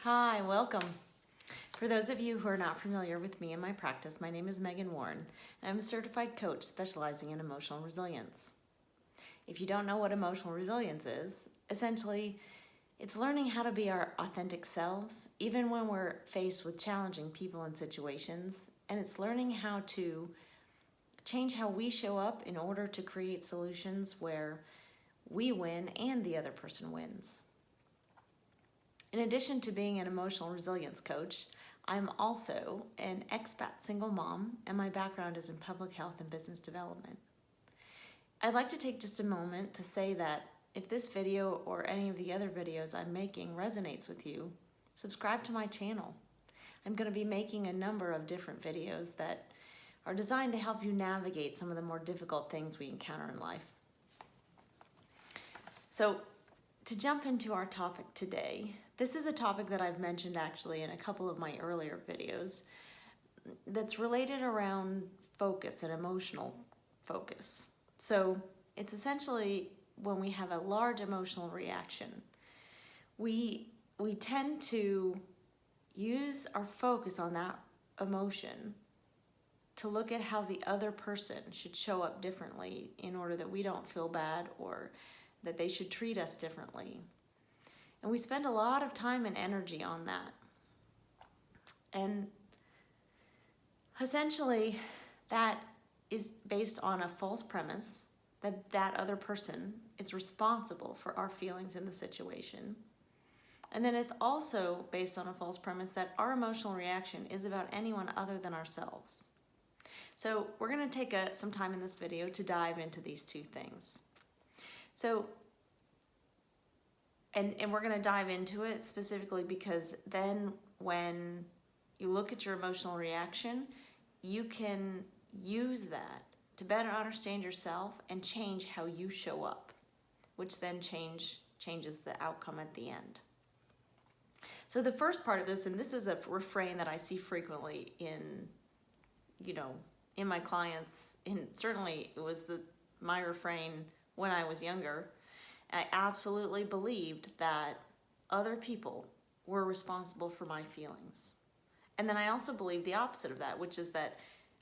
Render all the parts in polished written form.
Hi, welcome. For those of you who are not familiar with me and my practice, my name is Megan Warren, and I'm a certified coach specializing in emotional resilience. If you don't know what emotional resilience is, essentially, it's learning how to be our authentic selves, even when we're faced with challenging people and situations, and it's learning how to change how we show up in order to create solutions where we win and the other person wins. In addition to being an emotional resilience coach, I'm also an expat single mom, and my background is in public health and business development. I'd like to take just a moment to say that if this video or any of the other videos I'm making resonates with you, subscribe to my channel. I'm going to be making a number of different videos that are designed to help you navigate some of the more difficult things we encounter in life. So, to jump into our topic today, this is a topic that I've mentioned actually in a couple of my earlier videos that's related around focus and emotional focus. So it's essentially when we have a large emotional reaction, we tend to use our focus on that emotion to look at how the other person should show up differently in order that we don't feel bad or that they should treat us differently. And we spend a lot of time and energy on that. And essentially, that is based on a false premise that that other person is responsible for our feelings in the situation. And then it's also based on a false premise that our emotional reaction is about anyone other than ourselves. So we're going to take some time in this video to dive into these two things. So, and we're going to dive into it specifically because then when you look at your emotional reaction, you can use that to better understand yourself and change how you show up, which then changes the outcome at the end. So the first part of this, and this is a refrain that I see frequently in my clients, and certainly it was my refrain when I was younger. I absolutely believed that other people were responsible for my feelings. And then I also believed the opposite of that, which is that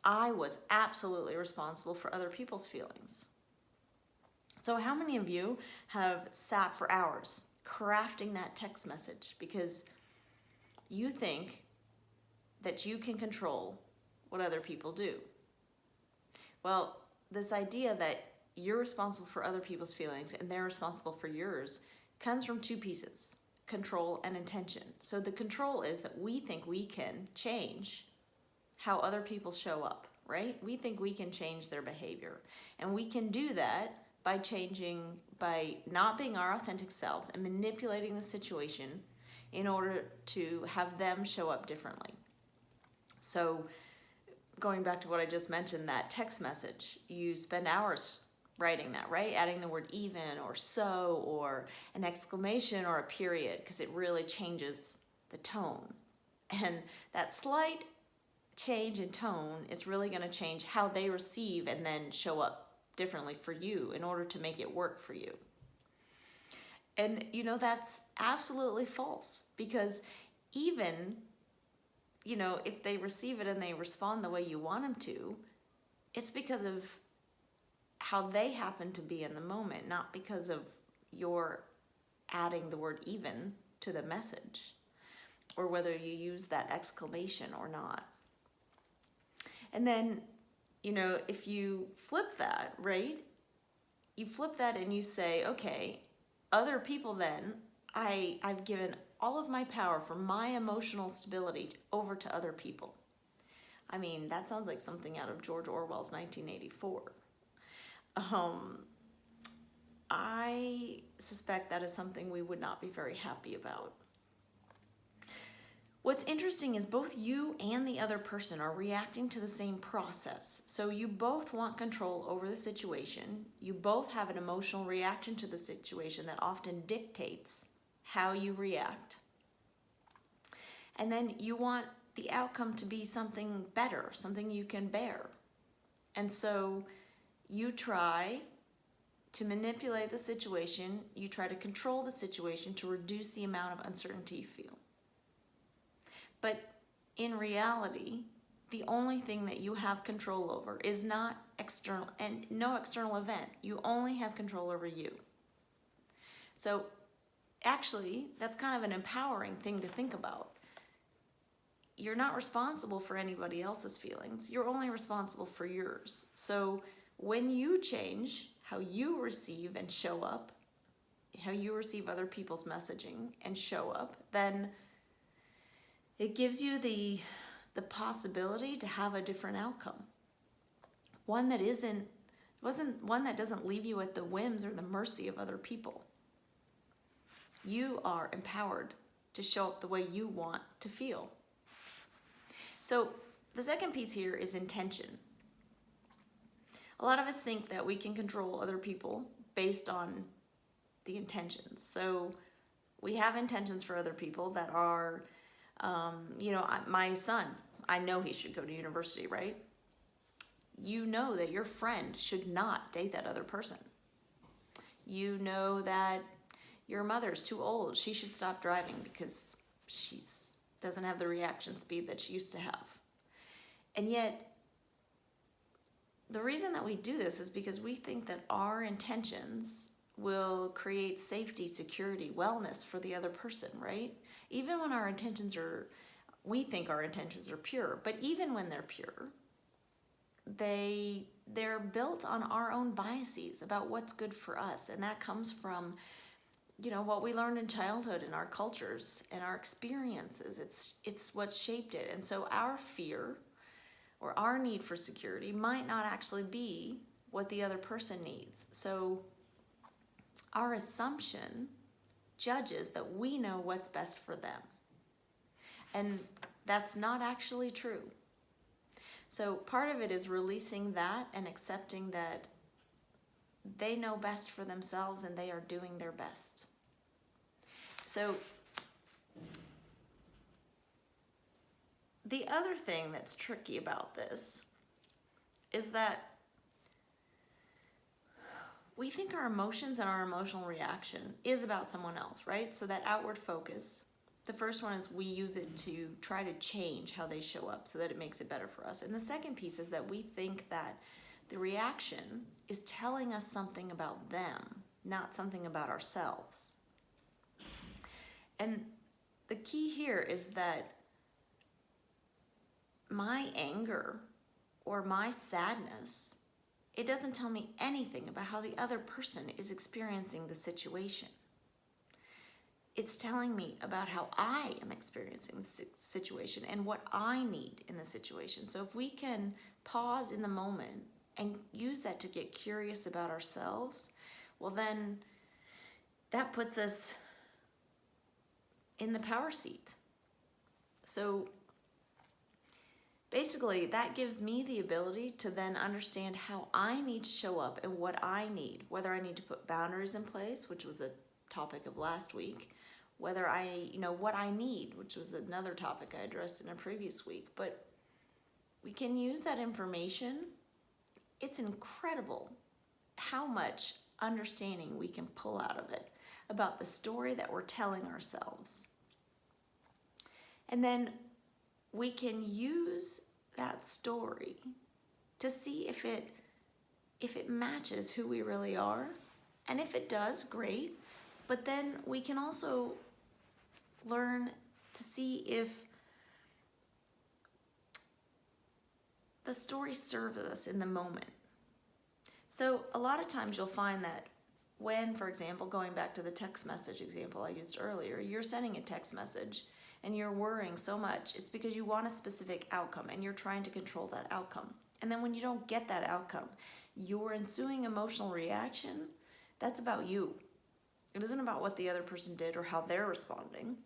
I was absolutely responsible for other people's feelings. So how many of you have sat for hours crafting that text message because you think that you can control what other people do? Well, this idea that you're responsible for other people's feelings and they're responsible for yours comes from two pieces: control and intention. So the control is that we think we can change how other people show up, right? We think we can change their behavior. And we can do that by not being our authentic selves and manipulating the situation in order to have them show up differently. So going back to what I just mentioned, that text message, you spend hours writing that, right? Adding the word even or so or an exclamation or a period, because it really changes the tone. And that slight change in tone is really going to change how they receive and then show up differently for you in order to make it work for you. And that's absolutely false, because even if they receive it and they respond the way you want them to, it's because of how they happen to be in the moment, not because of your adding the word even to the message or whether you use that exclamation or not. And then, if you flip that, right? You flip that and you say, okay, other people then, I've given all of my power for my emotional stability over to other people. I mean, that sounds like something out of George Orwell's 1984. I suspect that is something we would not be very happy about. What's interesting is both you and the other person are reacting to the same process. So you both want control over the situation. You both have an emotional reaction to the situation that often dictates how you react. And then you want the outcome to be something better, something you can bear. And so you try to manipulate the situation. You try to control the situation to reduce the amount of uncertainty you feel. But in reality, the only thing that you have control over is not external, and no external event. You only have control over you. So actually, that's kind of an empowering thing to think about. You're not responsible for anybody else's feelings. You're only responsible for yours. So when you change how you receive and show up, how you receive other people's messaging and show up, then it gives you the possibility to have a different outcome. One that doesn't leave you at the whims or the mercy of other people. You are empowered to show up the way you want to feel. So the second piece here is intention. A lot of us think that we can control other people based on the intentions. So we have intentions for other people that are, my son, I know he should go to university, right? You know that your friend should not date that other person. You know that your mother's too old. She should stop driving because she doesn't have the reaction speed that she used to have. And yet, the reason that we do this is because we think that our intentions will create safety, security, wellness for the other person, right? Even when we think our intentions are pure, but even when they're pure, they're built on our own biases about what's good for us. And that comes from, what we learned in childhood and our cultures and our experiences. It's what shaped it. And so our fear or our need for security might not actually be what the other person needs. So our assumption judges that we know what's best for them. And that's not actually true. So part of it is releasing that and accepting that they know best for themselves and they are doing their best. So the other thing that's tricky about this is that we think our emotions and our emotional reaction is about someone else, right? So that outward focus, the first one is we use it to try to change how they show up so that it makes it better for us. And the second piece is that we think that the reaction is telling us something about them, not something about ourselves. And the key here is that my anger or my sadness, it doesn't tell me anything about how the other person is experiencing the situation. It's telling me about how I am experiencing the situation and what I need in the situation. So if we can pause in the moment and use that to get curious about ourselves, well then that puts us in the power seat. So basically that gives me the ability to then understand how I need to show up and what I need, whether I need to put boundaries in place, which was a topic of last week, whether what I need, which was another topic I addressed in a previous week. But we can use that information. It's incredible how much understanding we can pull out of it about the story that we're telling ourselves. And then we can use that story to see if it matches who we really are. And if it does, great. But then we can also learn to see if the story serves us in the moment. So a lot of times you'll find that when, for example, going back to the text message example I used earlier, you're sending a text message and you're worrying so much, it's because you want a specific outcome and you're trying to control that outcome. And then when you don't get that outcome, your ensuing emotional reaction, that's about you. It isn't about what the other person did or how they're responding.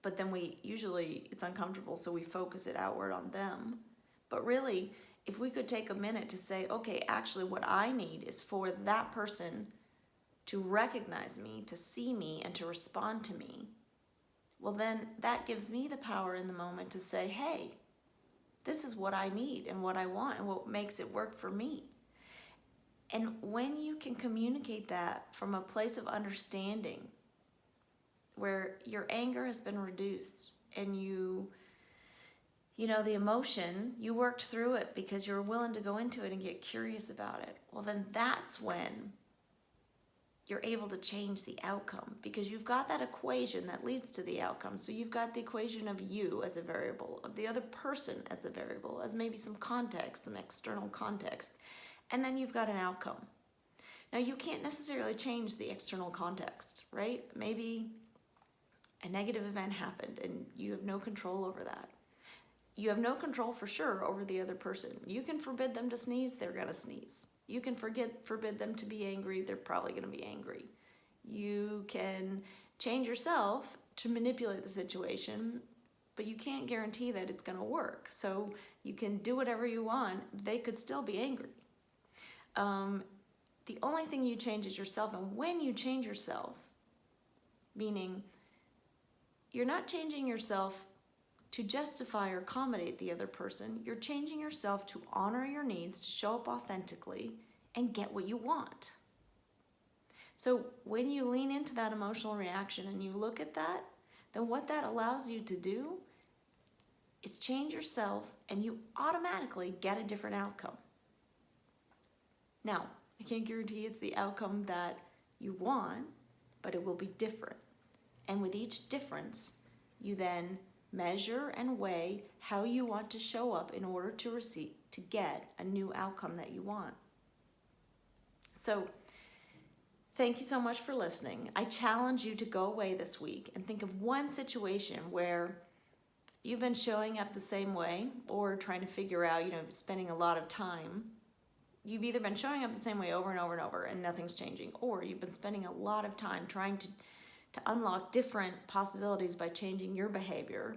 But then it's uncomfortable, so we focus it outward on them. But really, if we could take a minute to say, okay, actually what I need is for that person to recognize me, to see me, and to respond to me, well then that gives me the power in the moment to say, hey, this is what I need and what I want and what makes it work for me. And when you can communicate that from a place of understanding, where your anger has been reduced and the emotion, you worked through it because you were willing to go into it and get curious about it. Well, then that's when you're able to change the outcome, because you've got that equation that leads to the outcome. So you've got the equation of you as a variable, of the other person as a variable, as maybe some context, some external context, and then you've got an outcome. Now, you can't necessarily change the external context, right? Maybe a negative event happened and you have no control over that. You have no control for sure over the other person. You can forbid them to sneeze, they're gonna sneeze. You can forbid them to be angry, they're probably gonna be angry. You can change yourself to manipulate the situation, but you can't guarantee that it's gonna work. So you can do whatever you want, they could still be angry. The only thing you change is yourself, and when you change yourself, meaning you're not changing yourself to justify or accommodate the other person, you're changing yourself to honor your needs, to show up authentically, and get what you want. So when you lean into that emotional reaction and you look at that, then what that allows you to do is change yourself, and you automatically get a different outcome. Now, I can't guarantee it's the outcome that you want, but it will be different. And with each difference, you then measure and weigh how you want to show up in order to get a new outcome that you want. So, thank you so much for listening. I challenge you to go away this week and think of one situation where you've been showing up the same way, or trying to figure out, spending a lot of time. You've either been showing up the same way over and over and over and nothing's changing, or you've been spending a lot of time trying to unlock different possibilities by changing your behavior,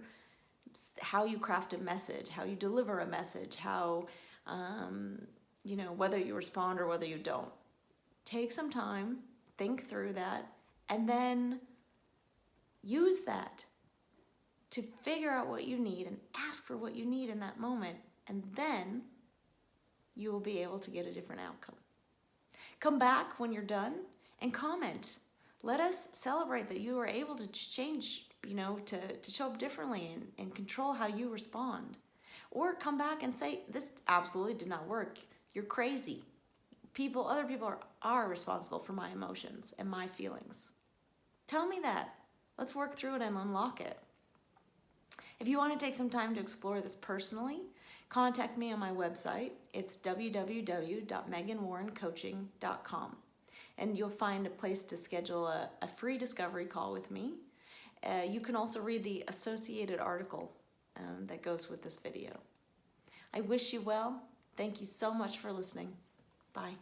how you craft a message, how you deliver a message, how, whether you respond or whether you don't. Take some time, think through that, and then use that to figure out what you need and ask for what you need in that moment, and then you will be able to get a different outcome. Come back when you're done and comment. Let us celebrate that you are able to change, to show up differently and control how you respond. Or come back and say, this absolutely did not work. You're crazy. Other people are responsible for my emotions and my feelings. Tell me that. Let's work through it and unlock it. If you want to take some time to explore this personally, contact me on my website. It's www.meganwarrencoaching.com. And you'll find a place to schedule a free discovery call with me. You can also read the associated article that goes with this video. I wish you well. Thank you so much for listening. Bye.